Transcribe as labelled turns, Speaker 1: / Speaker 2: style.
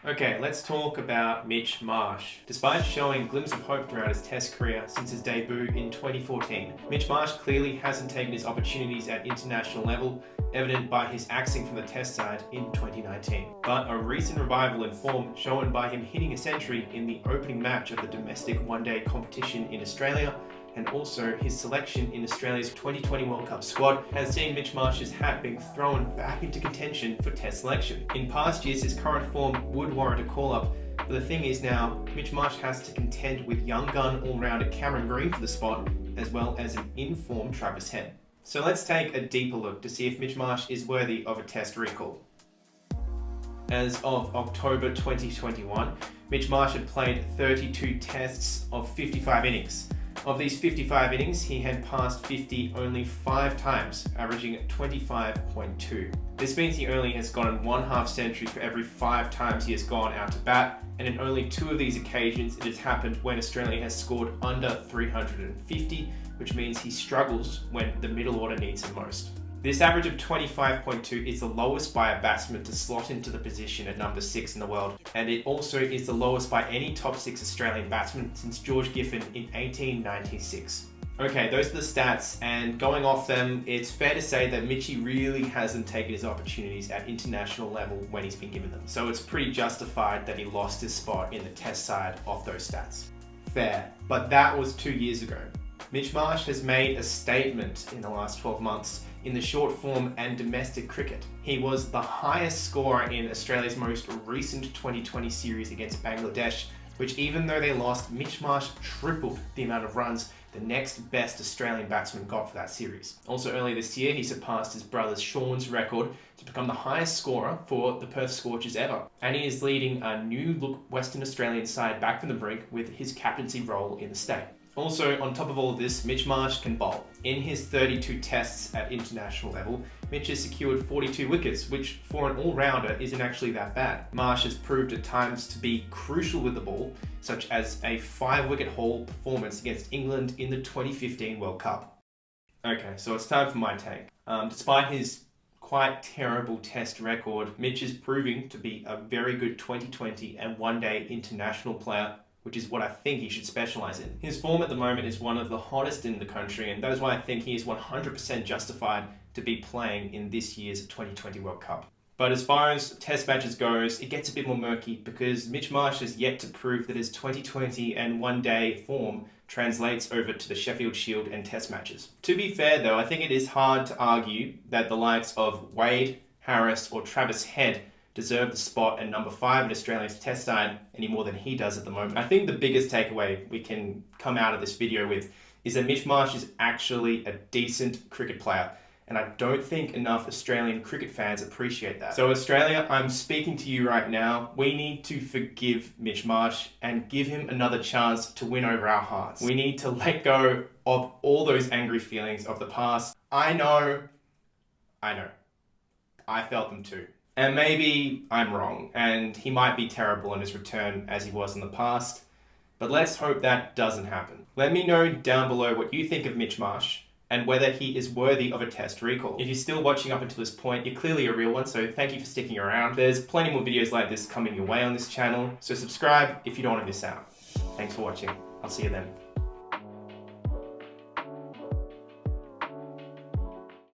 Speaker 1: Okay, let's talk about Mitch Marsh. Despite showing glimpses of hope throughout his Test career since his debut in 2014, Mitch Marsh clearly hasn't taken his opportunities at international level, evident by his axing from the Test side in 2019. But a recent revival in form shown by him hitting a century in the opening match of the domestic one-day competition in Australia, and also his selection in Australia's 2020 World Cup squad, has seen Mitch Marsh's hat being thrown back into contention for Test selection. In past years, his current form would warrant a call-up, but the thing is now, Mitch Marsh has to contend with young gun all-rounder Cameron Green for the spot, as well as an in-form Travis Head. So let's take a deeper look to see if Mitch Marsh is worthy of a Test recall. As of October 2021, Mitch Marsh had played 32 tests of 55 innings. Of these 55 innings, he had passed 50 only 5 times, averaging 25.2. This means he only has gotten 1/2 century for every 5 times he has gone out to bat, and in only 2 of these occasions it has happened when Australia has scored under 350, which means he struggles when the middle order needs him most. This average of 25.2 is the lowest by a batsman to slot into the position at number 6 in the world, and it also is the lowest by any top 6 Australian batsman since George Giffen in 1896. Okay, those are the stats, and going off them, it's fair to say that Mitchie really hasn't taken his opportunities at international level when he's been given them. So it's pretty justified that he lost his spot in the Test side off those stats. Fair, but that was 2 years ago. Mitch Marsh has made a statement in the last 12 months in the short form and domestic cricket. He was the highest scorer in Australia's most recent 2020 series against Bangladesh, which even though they lost, Mitch Marsh tripled the amount of runs the next best Australian batsman got for that series. Also earlier this year, he surpassed his brother Sean's record to become the highest scorer for the Perth Scorchers ever. And he is leading a new-look Western Australian side back from the brink with his captaincy role in the state. Also, on top of all of this, Mitch Marsh can bowl. In his 32 tests at international level, Mitch has secured 42 wickets, which for an all-rounder isn't actually that bad. Marsh has proved at times to be crucial with the ball, such as a 5-wicket haul performance against England in the 2015 World Cup. Okay, so it's time for my take. Despite his quite terrible Test record, Mitch is proving to be a very good 2020 and one-day international player, which is what I think he should specialise in. His form at the moment is one of the hottest in the country, and that is why I think he is 100% justified to be playing in this year's 2020 World Cup. But as far as Test matches goes, it gets a bit more murky because Mitch Marsh has yet to prove that his 2020 and one-day form translates over to the Sheffield Shield and Test matches. To be fair though, I think it is hard to argue that the likes of Wade, Harris or Travis Head deserve the spot at number 5 in Australia's Test side any more than he does at the moment. I think the biggest takeaway we can come out of this video with is that Mitch Marsh is actually a decent cricket player, and I don't think enough Australian cricket fans appreciate that. So Australia, I'm speaking to you right now. We need to forgive Mitch Marsh and give him another chance to win over our hearts. We need to let go of all those angry feelings of the past. I know. I felt them too. And maybe I'm wrong, and he might be terrible on his return as he was in the past, but let's hope that doesn't happen. Let me know down below what you think of Mitch Marsh, and whether he is worthy of a Test recall. If you're still watching up until this point, you're clearly a real one, so thank you for sticking around. There's plenty more videos like this coming your way on this channel, so subscribe if you don't want to miss out. Thanks for watching. I'll see you then.